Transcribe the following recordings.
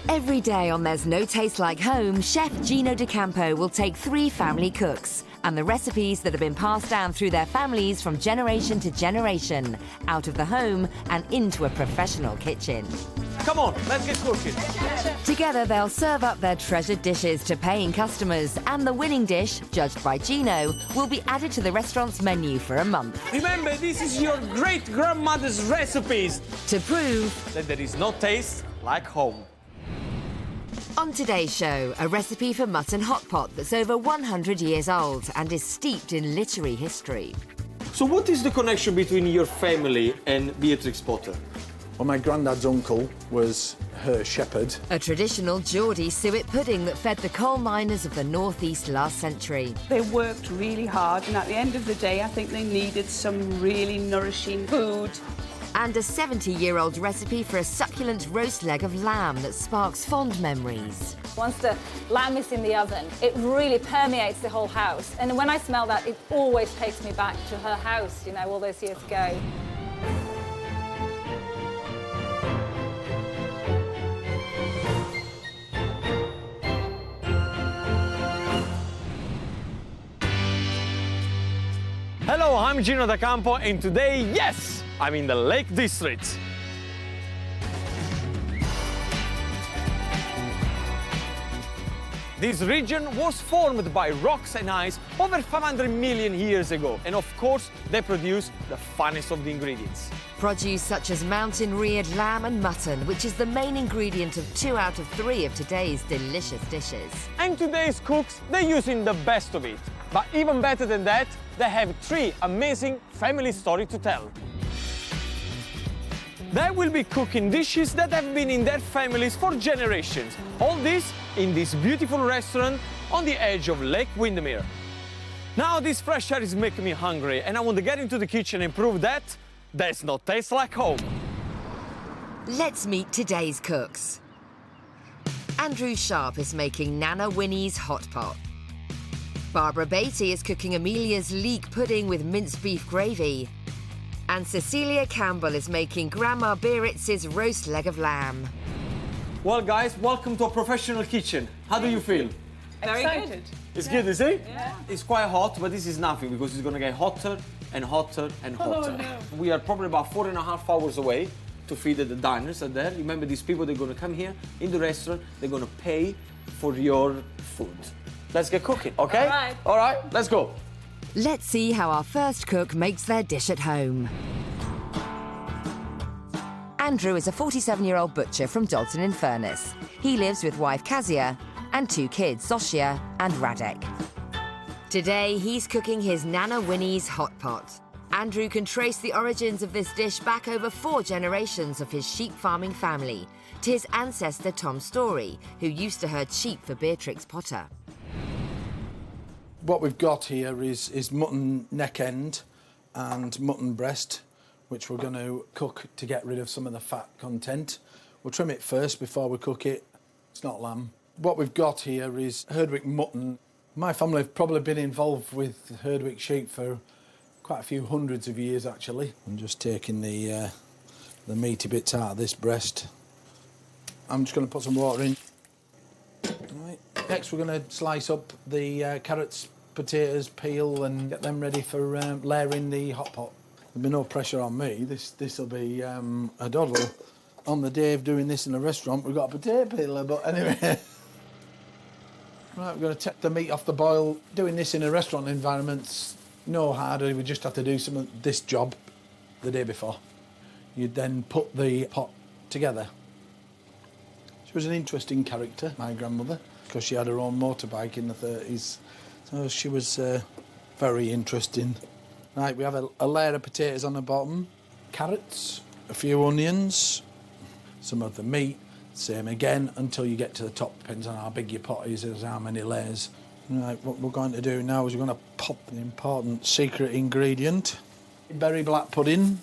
Every day on There's No Taste Like Home, Chef Gino D'Acampo will take 3 family cooks and the recipes that have been passed down through their families from generation to generation, out of the home and into a professional kitchen. Come on, let's get cooking. Together, they'll serve up their treasured dishes to paying customers, and the winning dish, judged by Gino, will be added to the restaurant's menu for a month. Remember, this is your great-grandmother's recipes. To prove That there is no taste like home. on today's show, a recipe for mutton hot pot that's over 100 years old and is steeped in literary history. So what is the connection between your family and Beatrix Potter? Well, my granddad's uncle was her shepherd. A traditional Geordie suet pudding that fed the coal miners of the northeast last century. They worked really hard, and at the end of the day, I think they needed some really nourishing food. And a 70-year-old recipe for a succulent roast leg of lamb that sparks fond memories. Once the lamb is in the oven, it really permeates the whole house. And when I smell that, it always takes me back to her house, you know, all those years ago. Hello, I'm Gino D'Acampo, and today, yes, I'm in the Lake District. This region was formed by rocks and ice over 500 million years ago, and of course, they produce the finest of the ingredients. Produce such as mountain-reared lamb and mutton, which is the main ingredient of 2 out of 3 of today's delicious dishes. And today's cooks, they're using the best of it. But even better than that, they have 3 amazing family stories to tell. They will be cooking dishes that have been in their families for generations. All this in this beautiful restaurant on the edge of Lake Windermere. Now this fresh air is making me hungry, and I want to get into the kitchen and prove that there's no taste like home. Let's meet today's cooks. Andrew Sharp is making Nana Winnie's hot pot. Barbara Beatty is cooking Amelia's leek pudding with minced beef gravy. And Cecilia Campbell is making Grandma Biaritz's roast leg of lamb. Well, guys, welcome to a professional kitchen. How do you feel? Very good. It's good, is it? Yeah. It's quite hot, but this is nothing because it's going to get hotter and hotter and hotter. no. We are probably about 4.5 hours away to feed the diners out there. Remember, these people, they're going to come here in the restaurant, they're going to pay for your food. Let's get cooking, okay? All right. All right, let's go. Let's see how our first cook makes their dish at home. Andrew is a 47-year-old butcher from Dalton-in-Furness. He lives with wife Kazia and 2 kids, Zosia and Radek. Today, he's cooking his Nana Winnie's hot pot. Andrew can trace the origins of this dish back over 4 generations of his sheep farming family, to his ancestor Tom Story, who used to herd sheep for Beatrix Potter. What we've got here is mutton neck end and mutton breast, which we're going to cook to get rid of some of the fat content. We'll trim it first before we cook it. It's not lamb. What we've got here is Herdwick mutton. My family have probably been involved with Herdwick sheep for quite a few hundreds of years, actually. I'm just taking the meaty bits out of this breast. I'm just going to put some water in. Right. Next, we're going to slice up the carrots, potatoes, peel, and get them ready for layering the hot pot. There'll be no pressure on me. This will be a doddle. On the day of doing this in a restaurant, we've got a potato peeler, but anyway. Right, we're going to take the meat off the boil. Doing this in a restaurant environment's no harder. We just have to do some of this job the day before. You'd then put the pot together. She was an interesting character, my grandmother, because she had her own motorbike in the 30s. So she was very interesting. Right, we have a layer of potatoes on the bottom, carrots, a few onions, some of the meat, same again, until you get to the top. Depends on how big your pot is, how many layers. Right, what we're going to do now is we're going to pop an important secret ingredient, berry black pudding.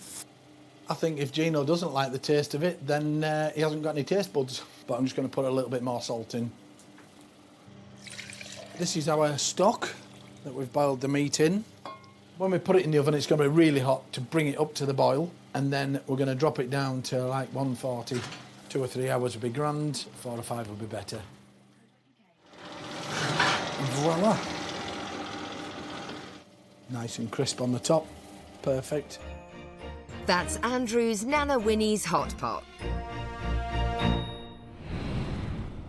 I think if Gino doesn't like the taste of it, then he hasn't got any taste buds. But I'm just going to put a little bit more salt in. This is our stock that we've boiled the meat in. When we put it in the oven, it's going to be really hot to bring it up to the boil, and then we're going to drop it down to like 140, 2 or 3 hours would be grand, 4 or 5 would be better. And voila. Nice and crisp on the top. Perfect. That's Andrew's Nana Winnie's hot pot.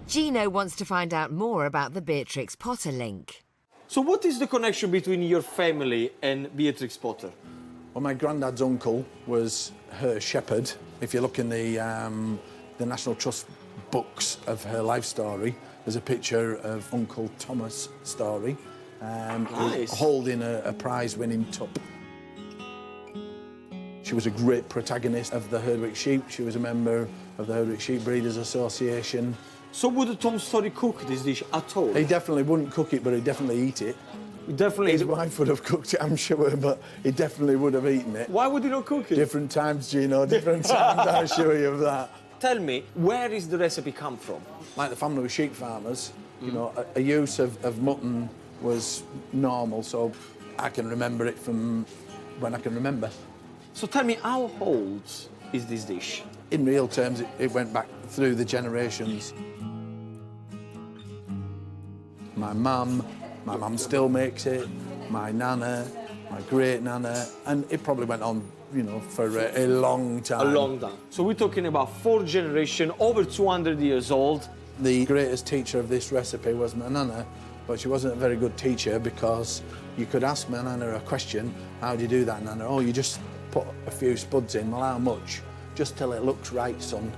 Gino wants to find out more about the Beatrix Potter link. So what is the connection between your family and Beatrix Potter? Well, my granddad's uncle was her shepherd. If you look in the National Trust books of her life story, there's a picture of Uncle Thomas Story Nice. holding a prize-winning tup. She was a great protagonist of the Herdwick sheep. She was a member of the Herdwick Sheep Breeders Association. So would Tom Story cook this dish at all? He definitely wouldn't cook it, but he'd definitely eat it. Definitely. His wife would have cooked it, I'm sure, but he definitely would have eaten it. Why would he not cook it? Different times, Gino, different times, I assure you of that. Tell me, where is the recipe come from? Like the family were sheep farmers, you know, a use of mutton was normal, so I can remember it from when I can remember. So tell me, how old is this dish? In real terms, it went back through the generations. My mum still makes it, my nana, my great-nana, and it probably went on, you know, for a long time. A long time. So we're talking about 4 generations, over 200 years old. The greatest teacher of this recipe was my nana, but she wasn't a very good teacher because you could ask my nana a question, how do you do that, nana? Oh, you just put a few spuds in. Well, how much? Just till it looks right, son.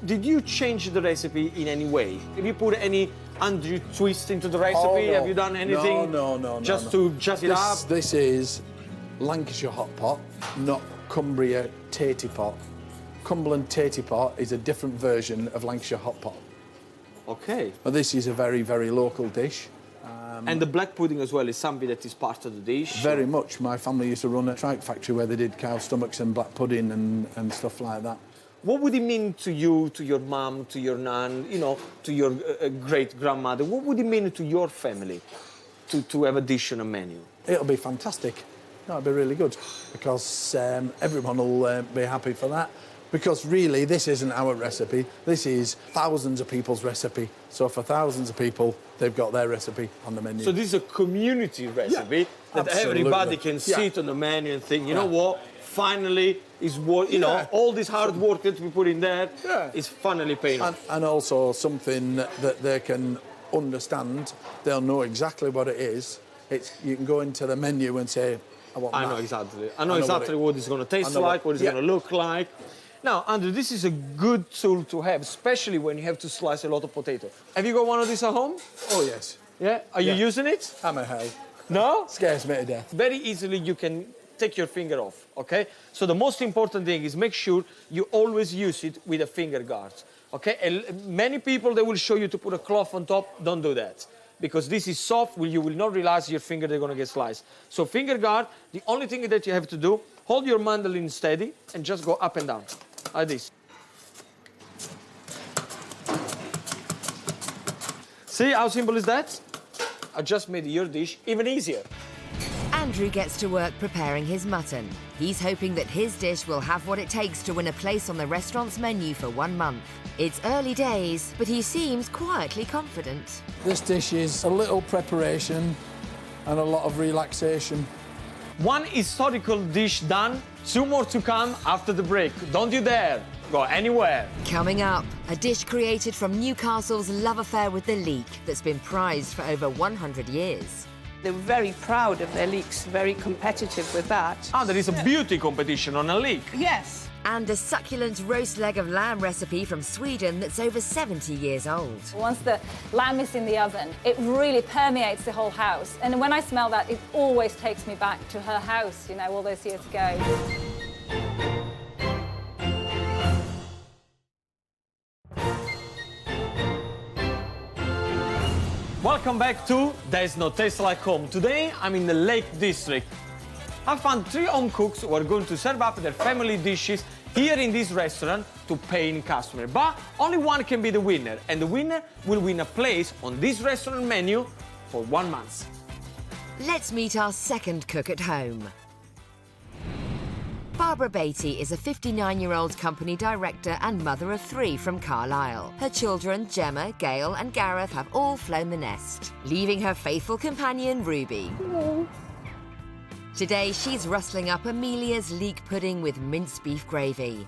Did you change the recipe in any way? Have you put any Andrew twist into the recipe? Oh, no. Have you done anything? No. Just to jazz it up? This is Lancashire hot pot, not Cumbria tatey pot. Cumberland tatey pot is a different version of Lancashire hot pot. Okay. But this is a very, very local dish. And the black pudding as well is something that is part of the dish? Very much. My family used to run a tripe factory where they did cow stomachs and black pudding and stuff like that. What would it mean to you, to your mum, to your nan, you know, to your great-grandmother? What would it mean to your family to have a dish on a menu? It'll be fantastic. That'll be really good because everyone will be happy for that. Because really, this isn't our recipe. This is thousands of people's recipe. So for thousands of people, they've got their recipe on the menu. So this is a community recipe that absolutely. everybody can sit on the menu and think, you know what, finally is what, you know, all this hard work that we put in there is finally paying off. And also something that they can understand. They'll know exactly what it is. You can go into the menu and say, I want that. I know exactly. I know exactly what it's going to taste like, what it's going to look like. Now, Andrew, this is a good tool to have, especially when you have to slice a lot of potato. Have you got one of these at home? Oh, yes. Yeah? Are you using it? Hammer hell. No? Scares me to death. Very easily you can take your finger off, okay? So the most important thing is make sure you always use it with a finger guard, okay? And many people, they will show you to put a cloth on top. Don't do that. Because this is soft, you will not realize your finger, they're going to get sliced. So finger guard, the only thing that you have to do, hold your mandolin steady and just go up and down, like this. See how simple is that? I just made your dish even easier. Andrew gets to work preparing his mutton. He's hoping that his dish will have what it takes to win a place on the restaurant's menu for 1 month. It's early days, but he seems quietly confident. This dish is a little preparation and a lot of relaxation. 1 historical dish done, 2 more to come after the break. Don't you dare go anywhere. Coming up, a dish created from Newcastle's love affair with the leek that's been prized for over 100 years. They're very proud of their leeks, very competitive with that. Ah, there is a beauty competition on a leek. Yes. And a succulent roast leg of lamb recipe from Sweden that's over 70 years old. Once the lamb is in the oven, it really permeates the whole house. And when I smell that, it always takes me back to her house, you know, all those years ago. Welcome back to There's No Taste Like Home. Today, I'm in the Lake District. I found 3 home cooks who are going to serve up their family dishes here in this restaurant to paying customers. But only one can be the winner, and the winner will win a place on this restaurant menu for 1 month. Let's meet our second cook at home. Barbara Beatty is a 59-year-old company director and mother of 3 from Carlisle. Her children, Gemma, Gail and Gareth, have all flown the nest, leaving her faithful companion, Ruby. Hello. Today, she's rustling up Amelia's leek pudding with minced beef gravy.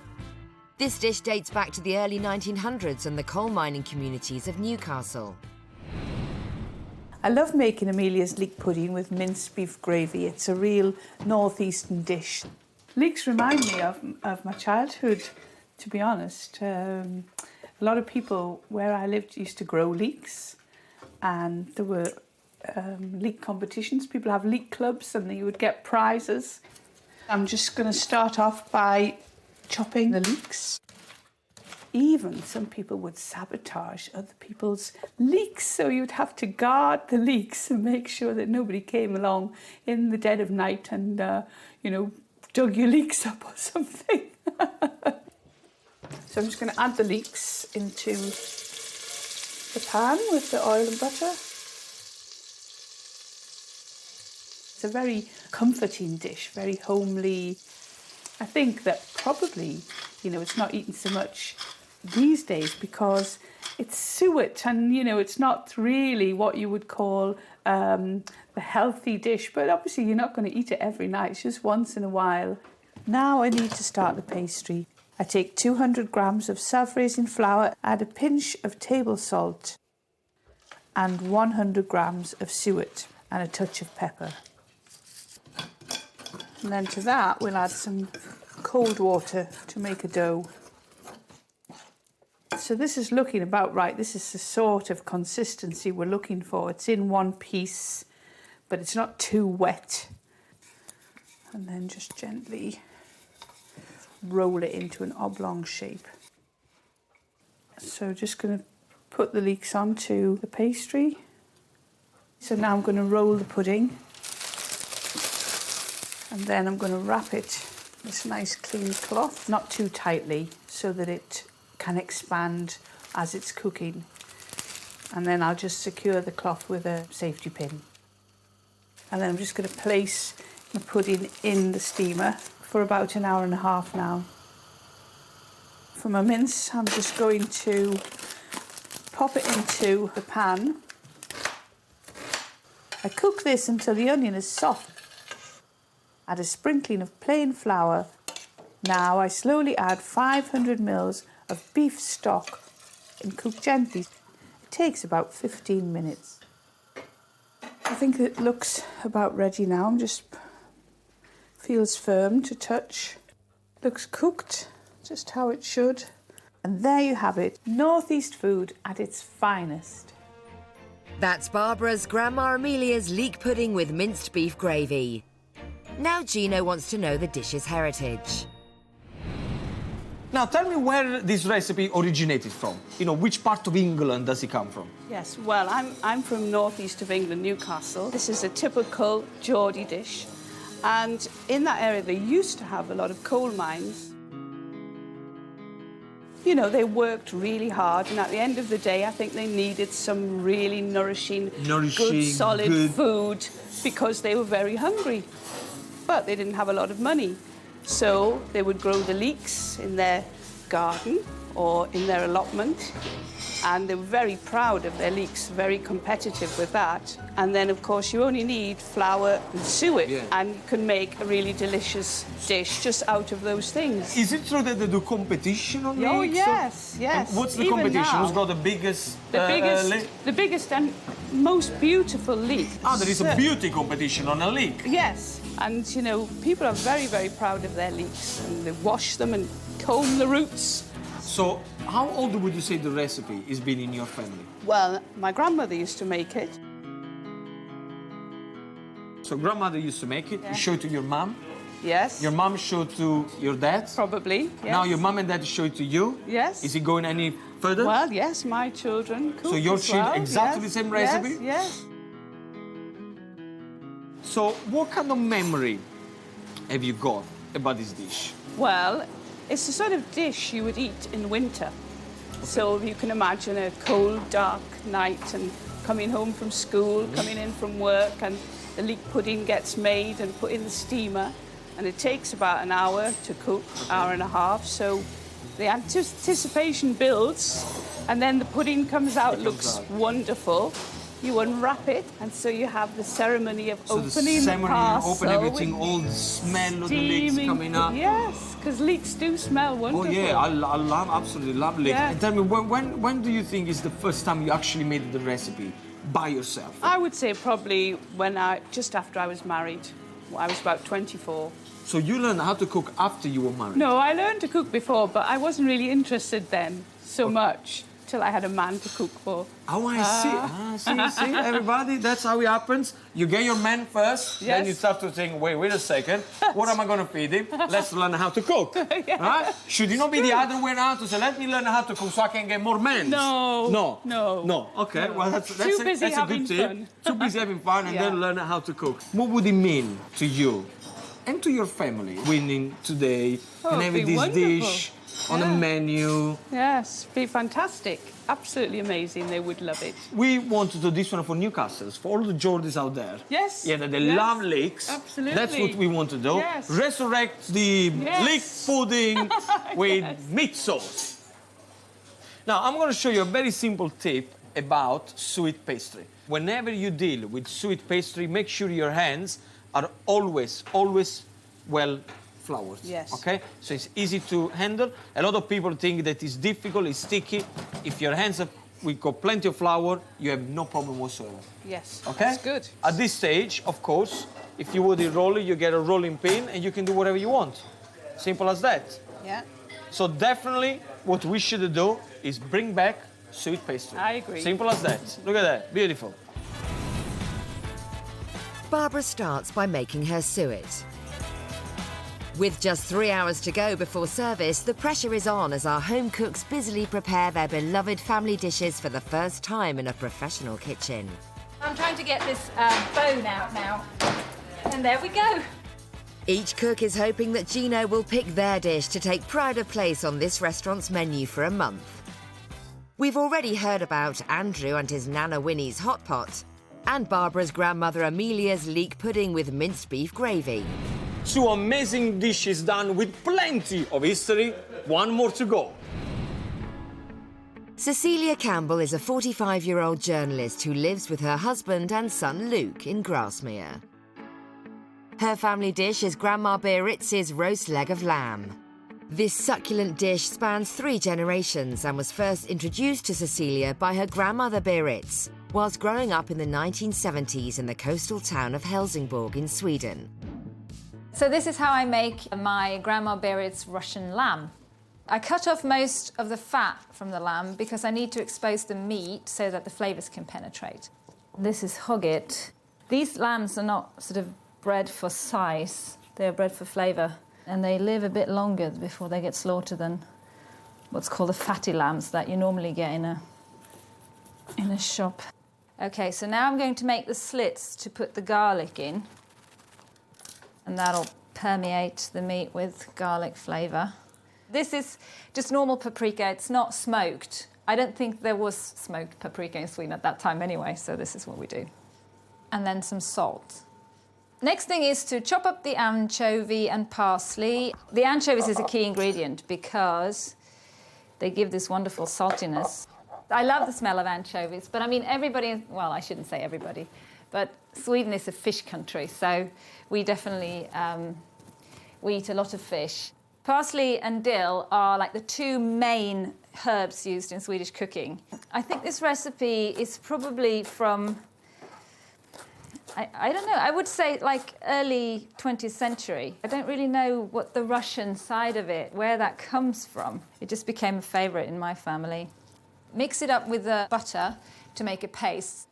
This dish dates back to the early 1900s and the coal mining communities of Newcastle. I love making Amelia's leek pudding with minced beef gravy. It's a real northeastern dish. Leeks remind me of my childhood, to be honest. A lot of people where I lived used to grow leeks, and there were leek competitions. People have leek clubs and you would get prizes. I'm just going to start off by chopping the leeks. Even some people would sabotage other people's leeks, so you'd have to guard the leeks and make sure that nobody came along in the dead of night and, dug your leeks up or something. So I'm just going to add the leeks into the pan with the oil and butter. It's a very comforting dish, very homely. I think that probably, it's not eaten so much these days because it's suet and, it's not really what you would call the healthy dish. But obviously you're not going to eat it every night, it's just once in a while. Now I need to start the pastry. I take 200 grams of self-raising flour, add a pinch of table salt and 100 grams of suet and a touch of pepper. And then to that we'll add some cold water to make a dough. So this is looking about right. This is the sort of consistency we're looking for. It's in one piece, but it's not too wet. And then just gently roll it into an oblong shape. So just going to put the leeks onto the pastry. So now I'm going to roll the pudding. And then I'm going to wrap it in this nice clean cloth, not too tightly, so that it can expand as it's cooking. And then I'll just secure the cloth with a safety pin. And then I'm just going to place the pudding in the steamer for about an hour and a half now. For my mince, I'm just going to pop it into the pan. I cook this until the onion is soft. Add a sprinkling of plain flour. Now I slowly add 500 ml of beef stock and cook gently. It takes about 15 minutes. I think it looks about ready now. Feels firm to touch. Looks cooked, just how it should. And there you have it, Northeast food at its finest. That's Barbara's Grandma Amelia's leek pudding with minced beef gravy. Now Gino wants to know the dish's heritage. Now, tell me where this recipe originated from. Which part of England does it come from? Yes, well, I'm from northeast of England, Newcastle. This is a typical Geordie dish. And in that area, they used to have a lot of coal mines. They worked really hard, and at the end of the day, I think they needed some really nourishing good, solid food because they were very hungry. But they didn't have a lot of money. So they would grow the leeks in their garden or in their allotment. And they were very proud of their leeks, very competitive with that. And then, of course, you only need flour and suet, and you can make a really delicious dish just out of those things. Is it true that they do competition on leeks? Oh, yes, yes. And what's the Even competition? now, Who's got the biggest... the biggest and most beautiful leek. Ah, there is a beauty competition on a leek. Yes, and, people are very, very proud of their leeks. And they wash them and comb the roots. So, how old would you say the recipe has been in your family? Well, my grandmother used to make it. So, grandmother used to make it. Yeah. You show it to your mum. Yes. Your mum showed to your dad. Probably, yes. Now your mum and dad show it to you. Yes. Is it going any further? Well, yes, my children cook So your as children well. exactly Yes, the same recipe? Yes, yes. So, what kind of memory have you got about this dish? Well, it's the sort of dish you would eat in winter. Okay. So you can imagine a cold, dark night and coming home from school, coming in from work, and the leek pudding gets made and put in the steamer. And it takes about an hour to cook, hour and a half. So the anticipation builds, and then the pudding comes out, looks wonderful. You unwrap it, and so you have the ceremony of opening the parcel. Open everything, all the smell of the leeks coming up. Yes, because leeks do smell wonderful. Oh yeah, I absolutely love leeks. Yeah. And tell me, when do you think is the first time you actually made the recipe by yourself? I would say probably just after I was married. I was about 24. So you learned how to cook after you were married? No, I learned to cook before, but I wasn't really interested then so much till I had a man to cook for. Oh, I see. See, everybody, that's how it happens. You get your man first, then you start to think, wait a second, what am I going to feed him? Let's learn how to cook. Right? Should it not be the other way around to say, let me learn how to cook so I can get more men? No. Okay, well, that's a good tip. Too busy having fun and then learn how to cook. What would it mean to you and to your family winning today and having this dish on the menu? Yes, be fantastic. Absolutely amazing. They would love it. We want to do this one for Newcastles, for all the Geordies out there. Yes. Yeah, that they love leeks. Absolutely. That's what we want to do. Yes. Resurrect the leek pudding with meat sauce. Now, I'm going to show you a very simple tip about sweet pastry. Whenever you deal with sweet pastry, make sure your hands are always well floured. Yes. Okay? So it's easy to handle. A lot of people think that it's difficult, it's sticky. If your hands have got plenty of flour, you have no problem whatsoever. Yes. Okay? That's good. At this stage, of course, if you would roll it, you get a rolling pin and you can do whatever you want. Simple as that. Yeah. So definitely what we should do is bring back sweet pastry. I agree. Simple as that. Look at that. Beautiful. Barbara starts by making her suet. With just 3 hours to go before service, the pressure is on as our home cooks busily prepare their beloved family dishes for the first time in a professional kitchen. I'm trying to get this bone out now. And there we go. Each cook is hoping that Gino will pick their dish to take pride of place on this restaurant's menu for a month. We've already heard about Andrew and his Nana Winnie's hot pot, and Barbara's grandmother Amelia's leek pudding with minced beef gravy. 2 amazing dishes done with plenty of history. One more to go. Cecilia Campbell is a 45-year-old journalist who lives with her husband and son Luke in Grasmere. Her family dish is Grandma Biarritz's roast leg of lamb. This succulent dish spans 3 generations and was first introduced to Cecilia by her grandmother Biarritz whilst growing up in the 1970s in the coastal town of Helsingborg in Sweden. So this is how I make my Grandma Biarritz Russian lamb. I cut off most of the fat from the lamb because I need to expose the meat so that the flavours can penetrate. This is hogget. These lambs are not sort of bred for size, they're bred for flavour. And they live a bit longer before they get slaughtered than what's called the fatty lambs that you normally get in a shop. OK, so now I'm going to make the slits to put the garlic in. And that'll permeate the meat with garlic flavour. This is just normal paprika, it's not smoked. I don't think there was smoked paprika in Sweden at that time anyway, so this is what we do. And then some salt. Next thing is to chop up the anchovy and parsley. The anchovies is a key ingredient because they give this wonderful saltiness. I love the smell of anchovies, but I mean everybody, well, I shouldn't say everybody, but Sweden is a fish country, so we definitely we eat a lot of fish. Parsley and dill are like the 2 main herbs used in Swedish cooking. I think this recipe is probably from, I don't know, I would say like early 20th century. I don't really know what the Russian side of it, where that comes from. It just became a favourite in my family. Mix it up with the butter to make a paste.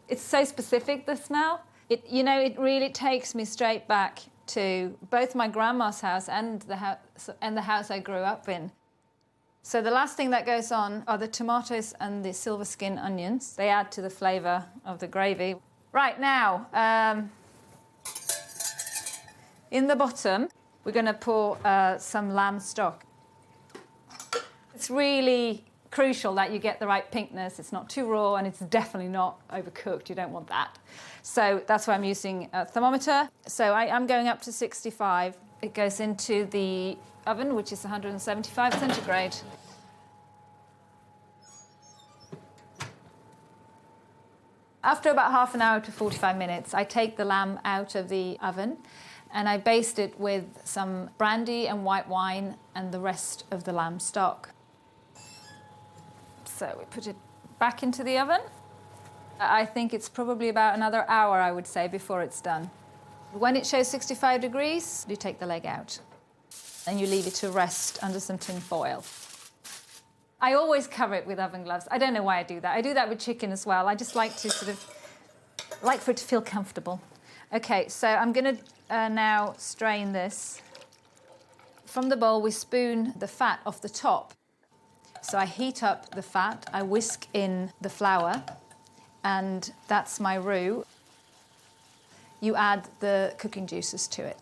It's so specific, the smell. It really takes me straight back to both my grandma's house and the house I grew up in. So the last thing that goes on are the tomatoes and the silver skin onions. They add to the flavour of the gravy. Right now, in the bottom, we're going to pour some lamb stock. It's really crucial that you get the right pinkness. It's not too raw and it's definitely not overcooked. You don't want that. So that's why I'm using a thermometer. So I'm going up to 65. It goes into the oven, which is 175 centigrade. After about half an hour to 45 minutes, I take the lamb out of the oven and I baste it with some brandy and white wine and the rest of the lamb stock. So we put it back into the oven. I think it's probably about another hour, I would say, before it's done. When it shows 65 degrees, you take the leg out and you leave it to rest under some tin foil. I always cover it with oven gloves. I don't know why I do that. I do that with chicken as well. I just like to like for it to feel comfortable. Okay, so I'm going to now strain this. From the bowl, we spoon the fat off the top. So I heat up the fat, I whisk in the flour, and that's my roux. You add the cooking juices to it.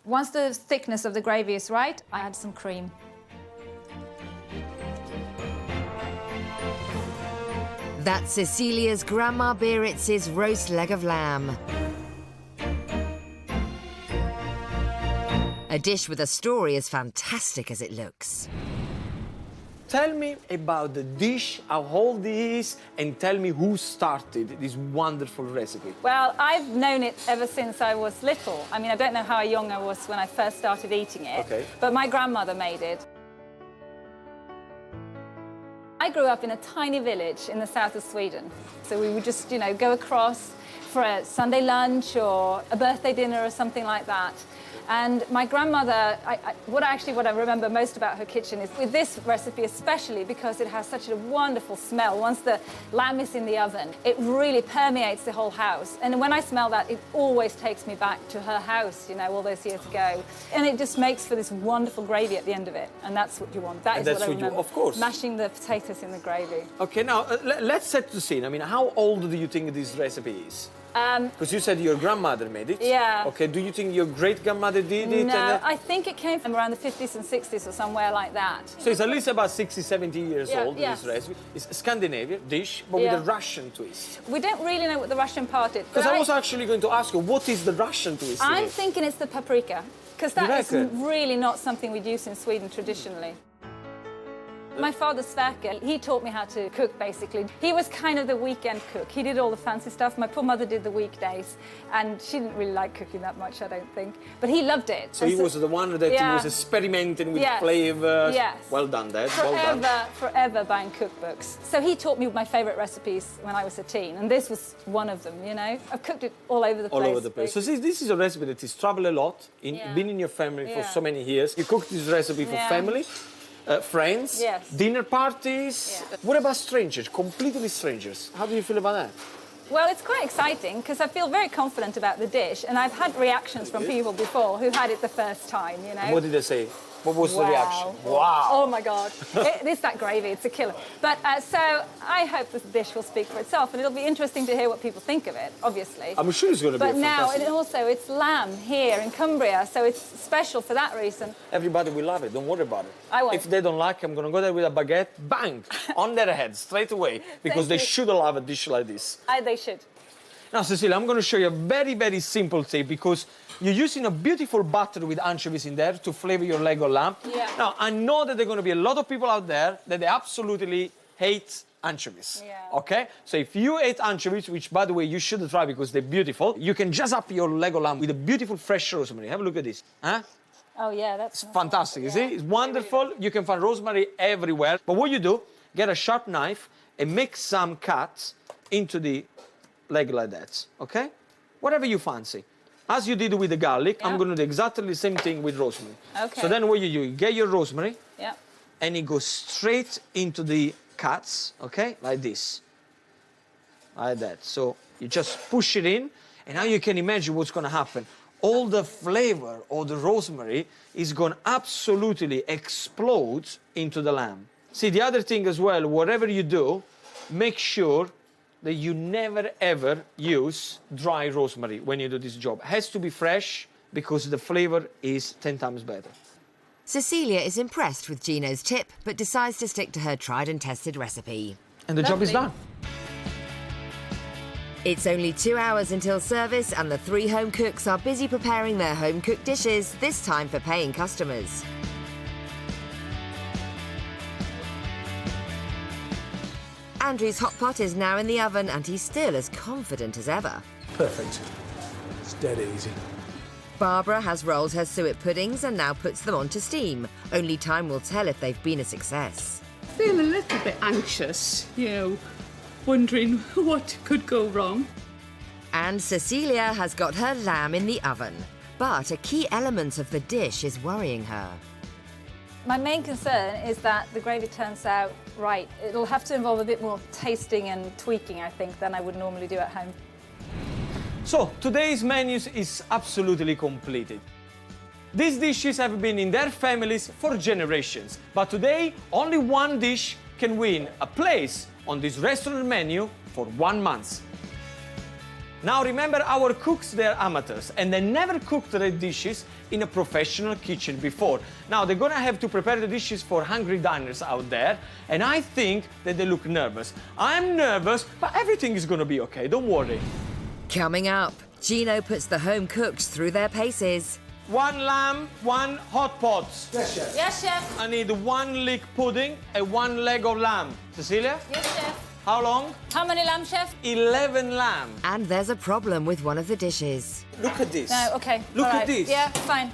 Once the thickness of the gravy is right, I add some cream. That's Cecilia's Grandma Biarritz's roast leg of lamb. A dish with a story as fantastic as it looks. Tell me about the dish, how old it is, and tell me who started this wonderful recipe. Well, I've known it ever since I was little. I mean, I don't know how young I was when I first started eating it, but my grandmother made it. I grew up in a tiny village in the south of Sweden. So we would just, you know, go across for a Sunday lunch or a birthday dinner or something like that. And my grandmother, what I remember most about her kitchen is with this recipe especially because it has such a wonderful smell. Once the lamb is in the oven, it really permeates the whole house. And when I smell that, it always takes me back to her house, you know, all those years ago. And it just makes for this wonderful gravy at the end of it. And that's what you want. That is what I remember. Of course. Mashing the potatoes in the gravy. Okay, now let's set the scene. I mean, how old do you think this recipe is? Because you said your grandmother made it. Yeah. Okay, do you think your great-grandmother did it? No, I think it came from around the 50s and 60s or somewhere like that. So it's at least about 60, 70 years old, yes. this recipe. It's a Scandinavian dish, but with a Russian twist. We don't really know what the Russian part is. Because I was actually going to ask you, what is the Russian twist? I'm thinking it's the paprika, because that is really not something we'd use in Sweden traditionally. My father, Sverker, he taught me how to cook, basically. He was kind of the weekend cook. He did all the fancy stuff. My poor mother did the weekdays, and she didn't really like cooking that much, I don't think. But he loved it. So he was the one that was experimenting with flavors. Yes. Well done, Dad. Well done. Forever buying cookbooks. So he taught me my favourite recipes when I was a teen, and this was one of them, you know. I've cooked it all over the place. All over the place. So this is a recipe that is traveled a lot, been in your family for so many years. You cooked this recipe for family. Friends, dinner parties. What about strangers, completely strangers? How do you feel about that? Well, it's quite exciting because I feel very confident about the dish, and I've had reactions from people before who had it the first time, you know. And what did they say? What was the reaction? Wow! Oh my God! It's that gravy, it's a killer. But so I hope this dish will speak for itself, and it'll be interesting to hear what people think of it, obviously. I'm sure it's going to be fantastic. But now, also, it's lamb here in Cumbria, so it's special for that reason. Everybody will love it, don't worry about it. I won't. If they don't like it, I'm going to go there with a baguette, bang, on their head, straight away, because they should love a dish like this. They should. Now, Cecilia, I'm going to show you a very, very simple tip, because you're using a beautiful butter with anchovies in there to flavor your leg of lamb. Yeah. Now, I know that there are going to be a lot of people out there that they absolutely hate anchovies. Yeah. Okay? So if you hate anchovies, which, by the way, you should try because they're beautiful, you can jazz up your leg of lamb with a beautiful fresh rosemary. Have a look at this. Huh? Oh, yeah, that's fantastic. You see? It's wonderful. You can find rosemary everywhere. But what you do, get a sharp knife and make some cuts into the leg like that. Okay? Whatever you fancy. As you did with the garlic, I'm going to do exactly the same thing with rosemary. Okay. So then what you do, you get your rosemary, yeah, and it goes straight into the cuts, okay, like this. Like that. So you just push it in, and now you can imagine what's going to happen. All the flavor of the rosemary is going to absolutely explode into the lamb. See, the other thing as well, whatever you do, make sure that you never ever use dry rosemary when you do this job. It has to be fresh because the flavor is 10 times better. Cecilia is impressed with Gino's tip, but decides to stick to her tried and tested recipe. And the job is done. It's only 2 hours until service, and the 3 home cooks are busy preparing their home-cooked dishes, this time for paying customers. Andrew's hot pot is now in the oven, and he's still as confident as ever. Perfect. It's dead easy. Barbara has rolled her suet puddings and now puts them onto steam. Only time will tell if they've been a success. I feel a little bit anxious, wondering what could go wrong. And Cecilia has got her lamb in the oven. But a key element of the dish is worrying her. My main concern is that the gravy turns out right. It'll have to involve a bit more tasting and tweaking, I think, than I would normally do at home. So, today's menu is absolutely completed. These dishes have been in their families for generations, but today only one dish can win a place on this restaurant menu for 1 month. Now remember, our cooks, they're amateurs and they never cooked their dishes in a professional kitchen before. Now they're gonna have to prepare the dishes for hungry diners out there, and I think that they look nervous. I'm nervous, but everything is gonna be okay, don't worry. Coming up, Gino puts the home cooks through their paces. 1 lamb, 1 hot pot. Yes, chef. Yes, chef. I need 1 leek pudding and 1 leg of lamb. Cecilia? Yes, chef. How long? How many lamb, chef? 11 lamb. And there's a problem with one of the dishes. Look at this. No, okay. Look all at right. this. Yeah, fine.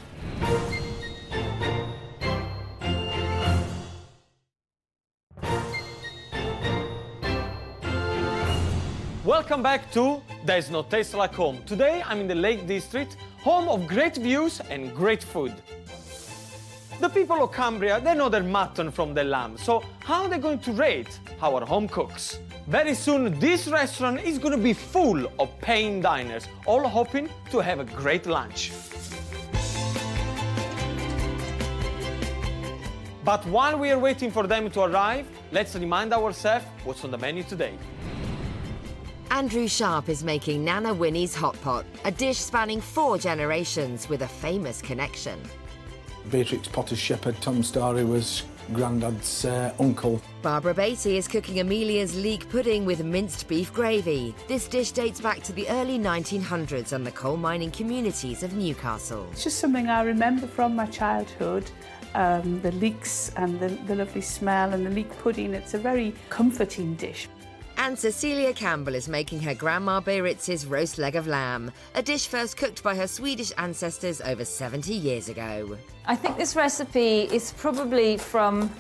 Welcome back to There's No Taste Like Home. Today I'm in the Lake District, home of great views and great food. The people of Cumbria, they know their mutton from their lamb, so how are they going to rate our home cooks? Very soon this restaurant is going to be full of paying diners, all hoping to have a great lunch. But while we are waiting for them to arrive, let's remind ourselves what's on the menu today. Andrew Sharp is making Nana Winnie's hot pot, a dish spanning 4 generations with a famous connection. Beatrix Potter's shepherd Tom Starry was Grandad's uncle. Barbara Beatty is cooking Amelia's leek pudding with minced beef gravy. This dish dates back to the early 1900s and the coal mining communities of Newcastle. It's just something I remember from my childhood. The leeks and the lovely smell and the leek pudding. It's a very comforting dish. And Cecilia Campbell is making her Grandma Beiritz's roast leg of lamb, a dish first cooked by her Swedish ancestors over 70 years ago. I think this recipe is probably from,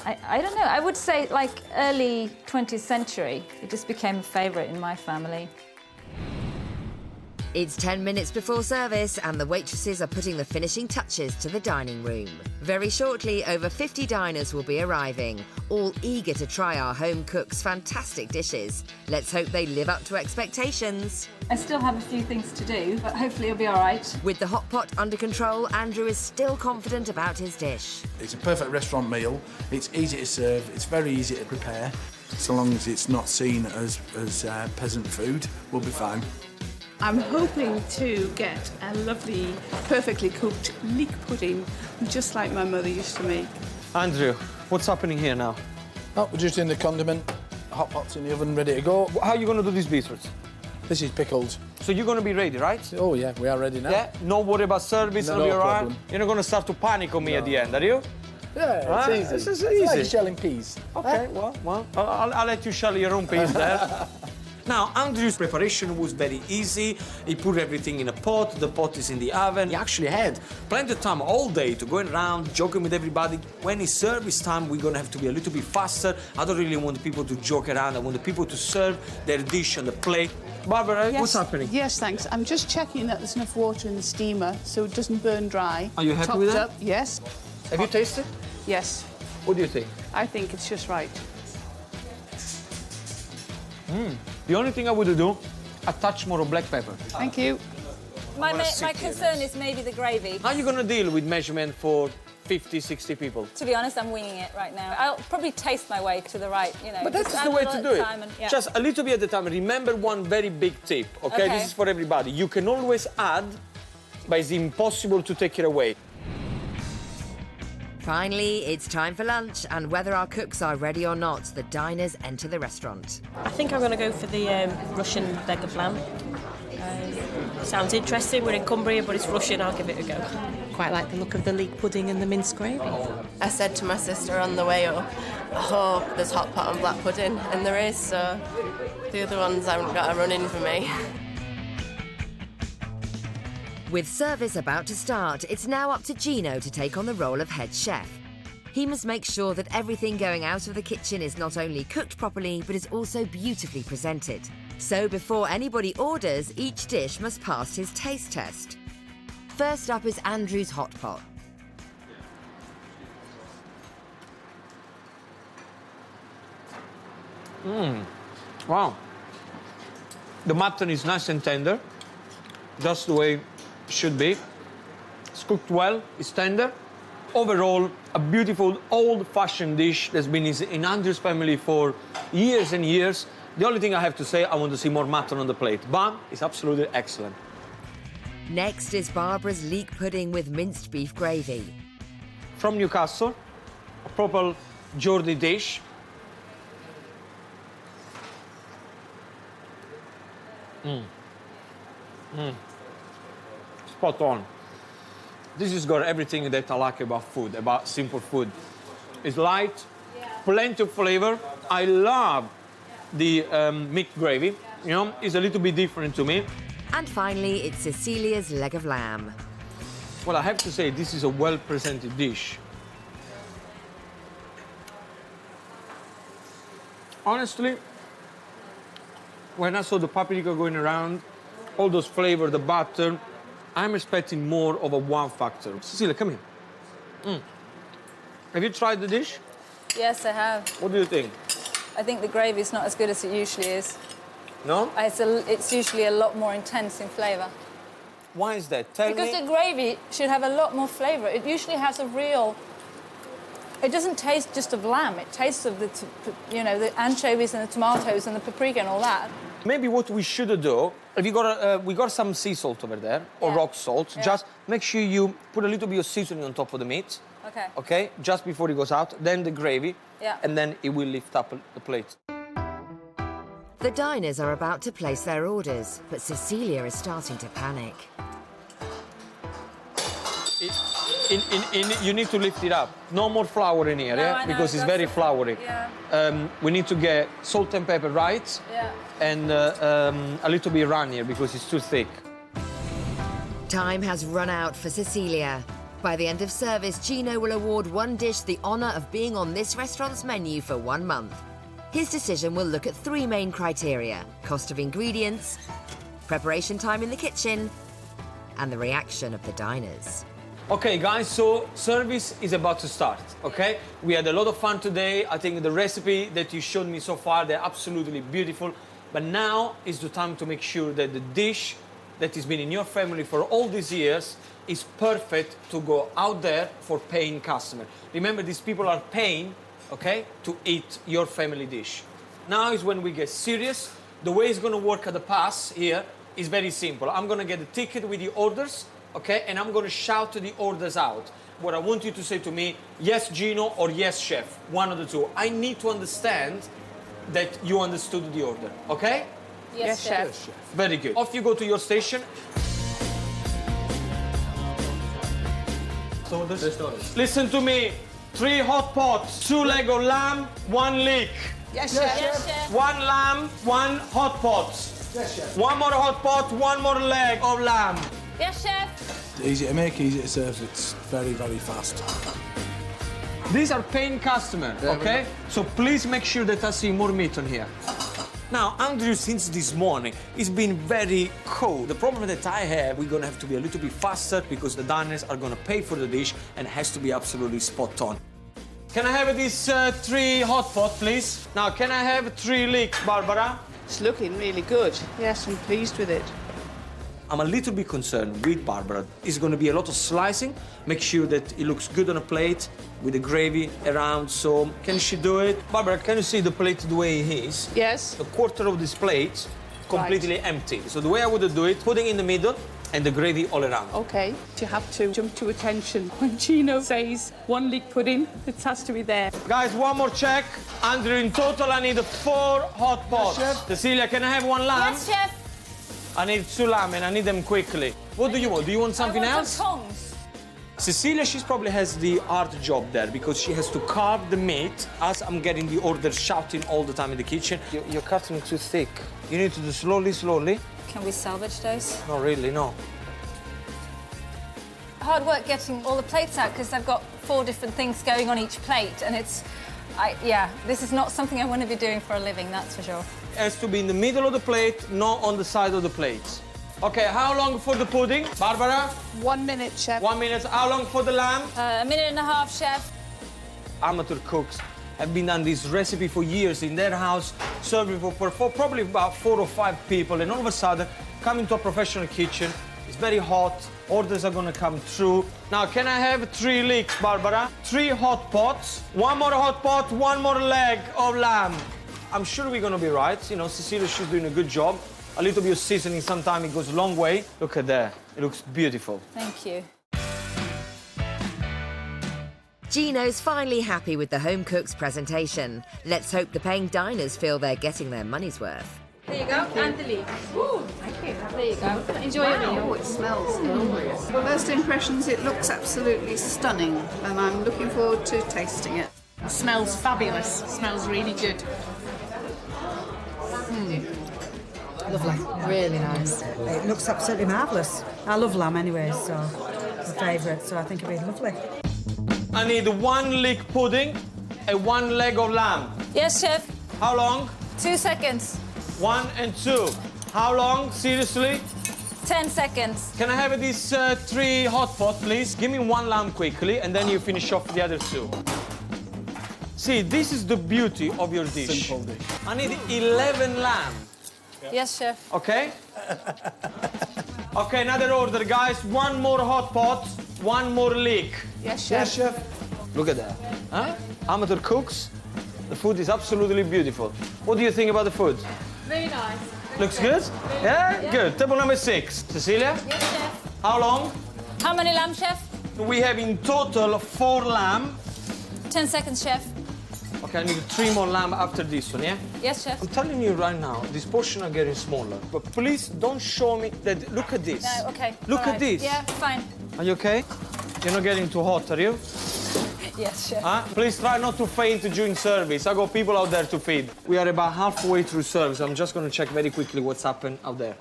I don't know, I would say like early 20th century. It just became a favourite in my family. It's 10 minutes before service and the waitresses are putting the finishing touches to the dining room. Very shortly, over 50 diners will be arriving, all eager to try our home cooks' fantastic dishes. Let's hope they live up to expectations. I still have a few things to do, but hopefully it'll be all right. With the hot pot under control, Andrew is still confident about his dish. It's a perfect restaurant meal. It's easy to serve. It's very easy to prepare. So long as it's not seen as peasant food, we'll be fine. I'm hoping to get a lovely, perfectly cooked leek pudding, just like my mother used to make. Andrew, what's happening here now? Oh, we're just in the condiment. Hot pot's in the oven, ready to go. How are you going to do these beetroots? This is pickled. So you're going to be ready, right? Oh, yeah, we are ready now. Yeah? No worry about service, No it'll be all right? problem. You're not going to start to panic on me at the end, are you? Yeah, Right, it's easy. this is It's like easy. shelling peas. Okay, well, I'll let you shell your own piece there. Now, Andrew's preparation was very easy. He put everything in a pot, the pot is in the oven. He actually had plenty of time all day to go around, joking with everybody. When it's service time, we're gonna have to be a little bit faster. I don't really want the people to joke around. I want the people to serve their dish on the plate. Barbara, what's happening? Yes, thanks. I'm just checking that there's enough water in the steamer so it doesn't burn dry. Are you happy with that? Up. Yes. Have you tasted? Yes. What do you think? I think it's just right. The only thing I would do, a touch more of black pepper. Thank you. My sit here, concern is maybe the gravy. How are you gonna deal with measurement for 50, 60 people? To be honest, I'm winging it right now. I'll probably taste my way to the right, But that's just the add way a to little do it. at a time and- yeah. Just a little bit at a time. Remember one very big tip, okay? Okay. This is for everybody. You can always add, but it's impossible to take it away. Finally, it's time for lunch, and whether our cooks are ready or not, the diners enter the restaurant. I think I'm going to go for the Russian leg of lamb. Sounds interesting. We're in Cumbria, but it's Russian. I'll give it a go. Quite like the look of the leek pudding and the minced gravy. I said to my sister on the way up, I hope there's hot pot and black pudding, and there is, so the other ones haven't got a run in for me. With service about to start, it's now up to Gino to take on the role of head chef. He must make sure that everything going out of the kitchen is not only cooked properly, but is also beautifully presented. So before anybody orders, each dish must pass his taste test. First up is Andrew's hot pot. Wow. The mutton is nice and tender, just the way it should be. It's cooked well, it's tender. Overall, a beautiful old-fashioned dish that's been in Andrew's family for years and years. The only thing I have to say, I want to see more mutton on the plate, but it's absolutely excellent. Next is Barbara's leek pudding with minced beef gravy. From Newcastle, a proper Geordie dish. Spot on. This has got everything that I like about food, about simple food. It's light, plenty of flavor. I love the meat gravy. You know, it's a little bit different to me. And finally, it's Cecilia's leg of lamb. Well, I have to say, this is a well-presented dish. Honestly, when I saw the paprika going around, all those flavors, the butter, I'm expecting more of a wow factor. Cecilia, come here. Have you tried the dish? Yes, I have. What do you think? I think the gravy's not as good as it usually is. No? It's usually a lot more intense in flavour. Why is that? Tell Because me. the gravy should have a lot more flavour. It usually has a real... It doesn't taste just of lamb. It tastes of the, the anchovies and the tomatoes and the paprika and all that. Maybe what we should do, if you got we got some sea salt over there, or rock salt, just make sure you put a little bit of seasoning on top of the meat. Okay. Okay, just before it goes out, then the gravy, and then it will lift up the plate. The diners are about to place their orders, but Cecilia is starting to panic. You need to lift it up. No more flour in here, No, I know, because it's that's very the- floury. Yeah. We need to get salt and pepper right, Yeah. and a little bit runnier because it's too thick. Time has run out for Cecilia. By the end of service, Gino will award one dish the honour of being on this restaurant's menu for 1 month. His decision will look at 3 main criteria: cost of ingredients, preparation time in the kitchen, and the reaction of the diners. Okay, guys, so service is about to start, okay? We had a lot of fun today. I think the recipe that you showed me so far, they're absolutely beautiful. But now is the time to make sure that the dish that has been in your family for all these years is perfect to go out there for paying customer. Remember, these people are paying, okay, to eat your family dish. Now is when we get serious. The way it's gonna work at the pass here is very simple. I'm gonna get a ticket with the orders, okay, and I'm gonna shout the orders out. What I want you to say to me, yes, Gino, or yes, chef, one of the two. I need to understand that you understood the order, okay? Yes, chef. Very good. Off you go to your station. So listen to me. 3 hot pots, 2 leg of lamb, 1 leek. Yes, chef. Yes, chef. 1 lamb, 1 hot pot. Yes, chef. 1 more hot pot, 1 more leg of lamb. Yes, chef. Easy to make, easy to serve. It's very, very fast. These are paying customers, okay? So please make sure that I see more meat on here. Now, Andrew, since this morning, it's been very cold. The problem that I have, we're gonna have to be a little bit faster because the diners are gonna pay for the dish and it has to be absolutely spot on. Can I have these 3 hot pot, please? Now, can I have 3 leeks, Barbara? It's looking really good. Yes, I'm pleased with it. I'm a little bit concerned with Barbara. It's going to be a lot of slicing. Make sure that it looks good on a plate with the gravy around. So can she do it? Barbara, can you see the plate the way it is? Yes. A quarter of this plate completely empty. So the way I would do it, putting in the middle, and the gravy all around. OK, you have to jump to attention when Gino says 1 leek pudding. It has to be there. Guys, one more check. Andrew, in total, I need 4 hot pots. Yes, chef. Cecilia, can I have 1 lamb? Yes, chef. I need 2 lamb, and I need them quickly. What do you want? Do you want something I want else? some tongs. Cecilia, she probably has the hard job there because she has to carve the meat as I'm getting the orders shouting all the time in the kitchen. You're cutting too thick. You need to do slowly, slowly. Can we salvage those? Not really, no. Hard work getting all the plates out because they've got 4 different things going on each plate, and this is not something I want to be doing for a living, that's for sure. It has to be in the middle of the plate, not on the side of the plate. Okay, how long for the pudding? Barbara? 1 minute, chef. 1 minute. How long for the lamb? A minute and a half, chef. Amateur cooks have been on this recipe for years in their house, serving for probably about 4 or 5 people, and all of a sudden, come into a professional kitchen. It's very hot. Orders are gonna come through. Now, can I have 3 leeks, Barbara? 3 hot pots. 1 more hot pot, 1 more leg of lamb. I'm sure we're gonna be right. You know, Cecilia, she's doing a good job. A little bit of seasoning, sometimes it goes a long way. Look at that. It looks beautiful. Thank you. Gino's finally happy with the home cook's presentation. Let's hope the paying diners feel they're getting their money's worth. There you go, and the leek. Thank you. There you go. Enjoy your meal. Oh, it smells glorious. First impressions, it looks absolutely stunning, and I'm looking forward to tasting it. It smells fabulous. It smells really good. Lovely, really nice. It looks absolutely marvellous. I love lamb anyway, so it's my favourite, so I think it'll be lovely. I need 1 leek pudding and 1 leg of lamb. Yes, chef. How long? 2 seconds. 1 and 2. How long? Seriously? 10 seconds. Can I have these 3 hot pot, please? Give me 1 lamb quickly, and then you finish off the other 2. See, this is the beauty of your dish. Simple dish. I need 11 lamb. Yes, chef. Okay? Okay, another order, guys. 1 more hot pot, 1 more leek. Yes, chef. Yes, chef. Look at that. Huh? Amateur cooks. The food is absolutely beautiful. What do you think about the food? Very nice. Looks good? Yeah? Good. Table number 6. Cecilia? Yes, chef. How long? How many lamb, chef? We have in total 4 lamb. 10 seconds, chef. Okay, I need 3 more lamb after this one, yeah? Yes, chef. I'm telling you right now, this portion are getting smaller. But please don't show me that. Look at this. No, okay. Look all at right. this. Yeah, fine. Are you okay? You're not getting too hot, are you? Yes, chef. Huh? Please try not to faint during service. I got people out there to feed. We are about halfway through service. I'm just going to check very quickly what's happened out there.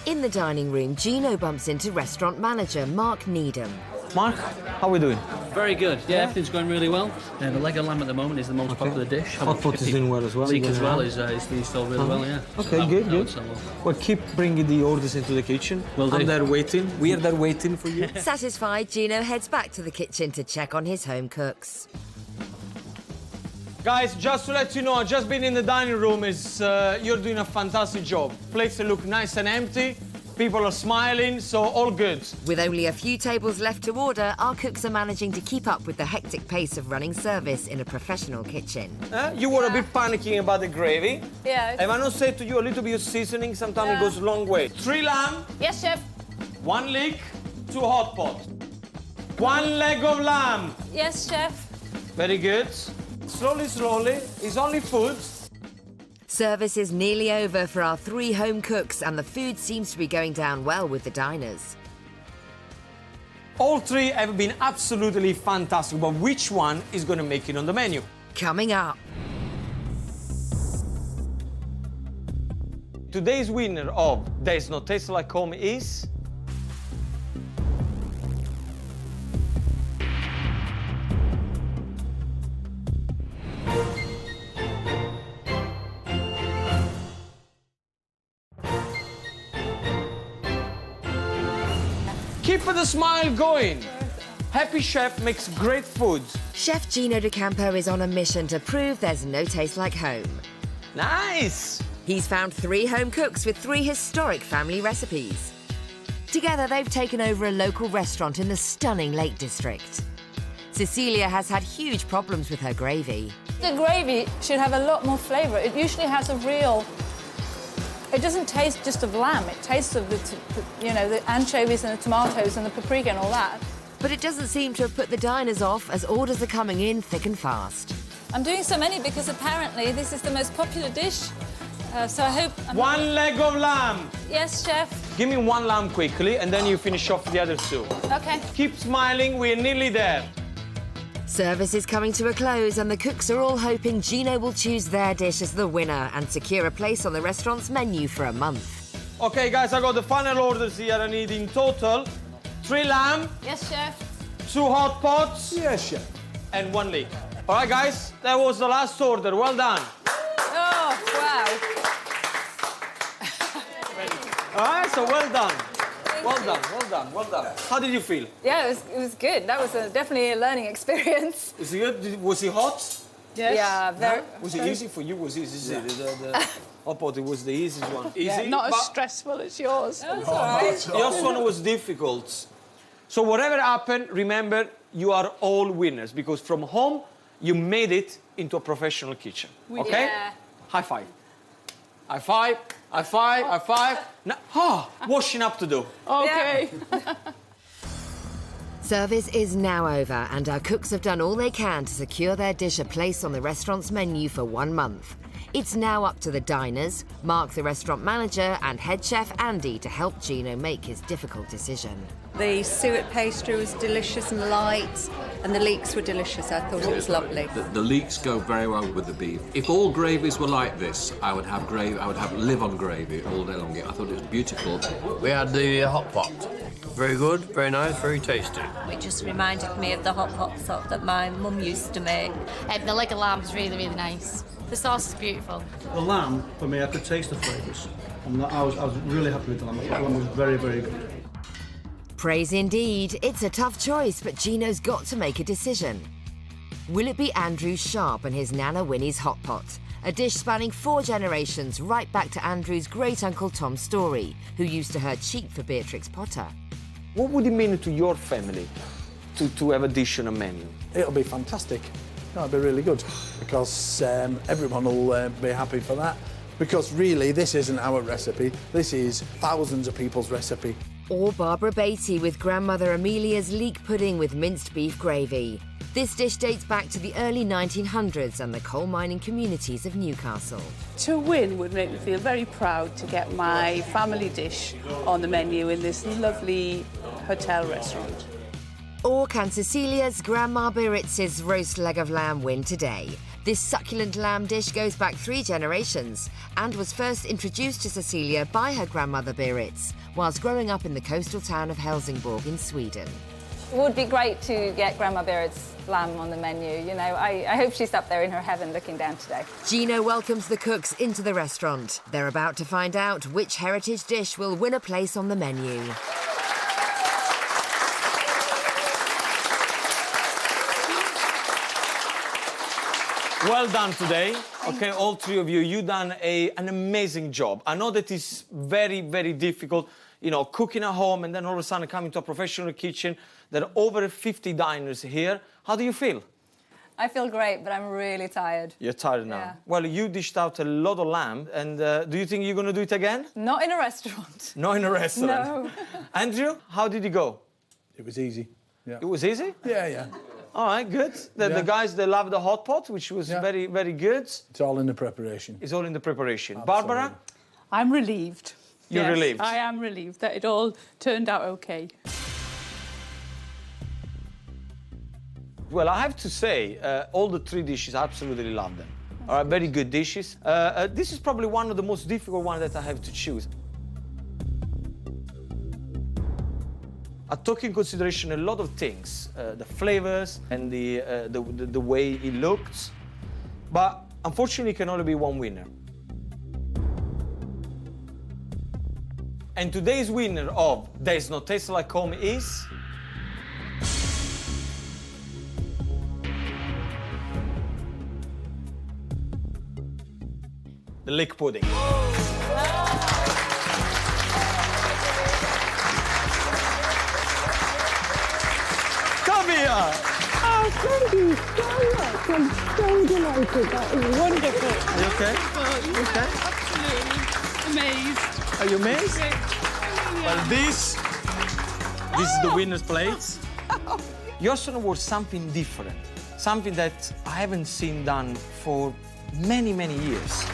In the dining room, Gino bumps into restaurant manager Mark Needham. Mark, how are we doing? Very good. Yeah, everything's going really well. The leg of lamb at the moment is the most popular dish. Hot pot is doing well as well. Leek as well is being sold really well, yeah. Okay, So good, that good. would sell well. Well, keep bringing the orders into the kitchen. Will do. I'm there waiting. We are there waiting for you. Satisfied, Gino heads back to the kitchen to check on his home cooks. Guys, just to let you know, I've just been in the dining room. You're doing a fantastic job. Plates look nice and empty. People are smiling, so all good. With only a few tables left to order, our cooks are managing to keep up with the hectic pace of running service in a professional kitchen. You were a bit panicking about the gravy. Yeah. Have I not said to you a little bit of seasoning? Sometimes it goes a long way. 3 lamb, Yes, chef. 1 leek, 2 hot pot. 1 leg of lamb. Yes, chef. Very good. Slowly, slowly. It's only food. Service is nearly over for our 3 home cooks, and the food seems to be going down well with the diners. All 3 have been absolutely fantastic, but which one is going to make it on the menu? Coming up. Today's winner of There's No Taste Like Home is... Keep the smile going. Happy Chef makes great food. Chef Gino D'Acampo is on a mission to prove there's no taste like home. Nice! He's found 3 home cooks with 3 historic family recipes. Together, they've taken over a local restaurant in the stunning Lake District. Cecilia has had huge problems with her gravy. The gravy should have a lot more flavour. It usually has a real It doesn't taste just of lamb, it tastes of the anchovies and the tomatoes and the paprika and all that. But it doesn't seem to have put the diners off as orders are coming in thick and fast. I'm doing so many because apparently this is the most popular dish. So I hope... One leg of lamb. Yes, chef. Give me one lamb quickly, and then you finish off the other two. OK. Keep smiling, we're nearly there. Service is coming to a close and the cooks are all hoping Gino will choose their dish as the winner and secure a place on the restaurant's menu for a month. OK, guys, I got the final orders here. I need in total 3 lamb. Yes, chef. 2 hot pots. Yes, chef. And 1 leek. All right, guys, that was the last order. Well done. Oh, wow. All right, so well done. Well done. How did you feel? Yeah, it was good. That was definitely a learning experience. Was it good? Was it hot? Yes. Yeah, very. Was it easy for you? Was it easy? The hot pot, it was the easiest one. Easy? Yeah, not as stressful as yours. That's all right. Yours one was difficult. So whatever happened, remember, you are all winners because from home, you made it into a professional kitchen. Okay? Yeah. High five. High five. High five. High five. Now, washing up to do. OK. Yeah. Service is now over and our cooks have done all they can to secure their dish a place on the restaurant's menu for 1 month. It's now up to the diners, Mark the restaurant manager and head chef Andy to help Gino make his difficult decision. The suet pastry was delicious and light, and the leeks were delicious. I thought it was lovely. The leeks go very well with the beef. If all gravies were like this, I would have gravy. I would live on gravy all day long. I thought it was beautiful. We had the hot pot. Very good, very nice, very tasty. It just reminded me of the hot pot that my mum used to make. The leg of lamb is really, really nice. The sauce is beautiful. The lamb, for me, I could taste the flavours. I was really happy with the lamb. The lamb was very, very good. Praise indeed. It's a tough choice, but Gino's got to make a decision. Will it be Andrew Sharp and his Nana Winnie's hot pot? A dish spanning 4 generations, right back to Andrew's great-uncle Tom Story, who used to herd sheep for Beatrix Potter. What would it mean to your family to have a dish on a menu? It'll be fantastic. It'll be really good because everyone will be happy for that. Because really, this isn't our recipe. This is thousands of people's recipe. Or Barbara Beatty with grandmother Amelia's leek pudding with minced beef gravy. This dish dates back to the early 1900s and the coal mining communities of Newcastle. To win would make me feel very proud to get my family dish on the menu in this lovely hotel restaurant. Or can Cecilia's Grandma Biarritz's roast leg of lamb win today? This succulent lamb dish goes back 3 generations and was first introduced to Cecilia by her grandmother Biarritz whilst growing up in the coastal town of Helsingborg in Sweden. It would be great to get Grandma Beard's lamb on the menu. You know, I hope she's up there in her heaven looking down today. Gino welcomes the cooks into the restaurant. They're about to find out which heritage dish will win a place on the menu. Well done today. Okay, all 3 of you, you've done an amazing job. I know that it's very, very difficult, you know, cooking at home and then all of a sudden coming to a professional kitchen. There are over 50 diners here. How do you feel? I feel great, but I'm really tired. You're tired now? Yeah. Well, you dished out a lot of lamb, and do you think you're going to do it again? Not in a restaurant. Not in a restaurant? No. Andrew, how did it go? It was easy. Yeah. It was easy? Yeah. All right, good. The guys, they love the hot pot, which was very, very good. It's all in the preparation. It's all in the preparation. Absolutely. Barbara? I'm relieved. You're relieved? I am relieved that it all turned out OK. Well, I have to say, all the 3 dishes, I absolutely love them. All right, very good dishes. This is probably one of the most difficult ones that I have to choose. I took in consideration a lot of things, the flavors and the way it looked, but unfortunately, it can only be one winner. And today's winner of There's No Taste Like Home is... the leek pudding. Cumbria! Oh, thank you so much. I'm so delighted. That is wonderful. Are you okay? Oh, yeah, Okay. absolutely. amazed. Are you amazed? Well, this is the winner's plates. Your son was something different, something that I haven't seen done for many, many years.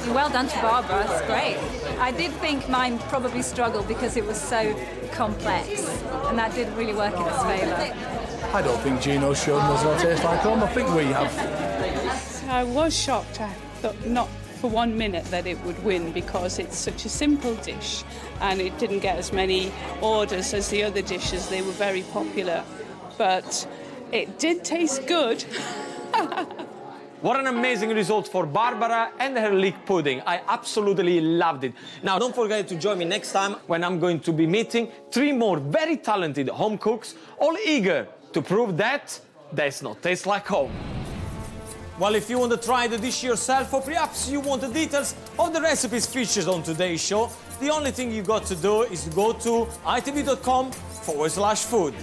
Well done to Barbara, that's great. I did think mine probably struggled because it was so complex, and that didn't really work in its favour. I don't think Gino showed us how to taste like home. I think we have. I was shocked. I thought not for 1 minute that it would win because it's such a simple dish and it didn't get as many orders as the other dishes. They were very popular, but it did taste good. What an amazing result for Barbara and her leek pudding. I absolutely loved it. Now, don't forget to join me next time when I'm going to be meeting 3 more very talented home cooks, all eager to prove that does not taste like home. Well, if you want to try the dish yourself, or perhaps you want the details of the recipes featured on today's show, the only thing you've got to do is go to itv.com/food.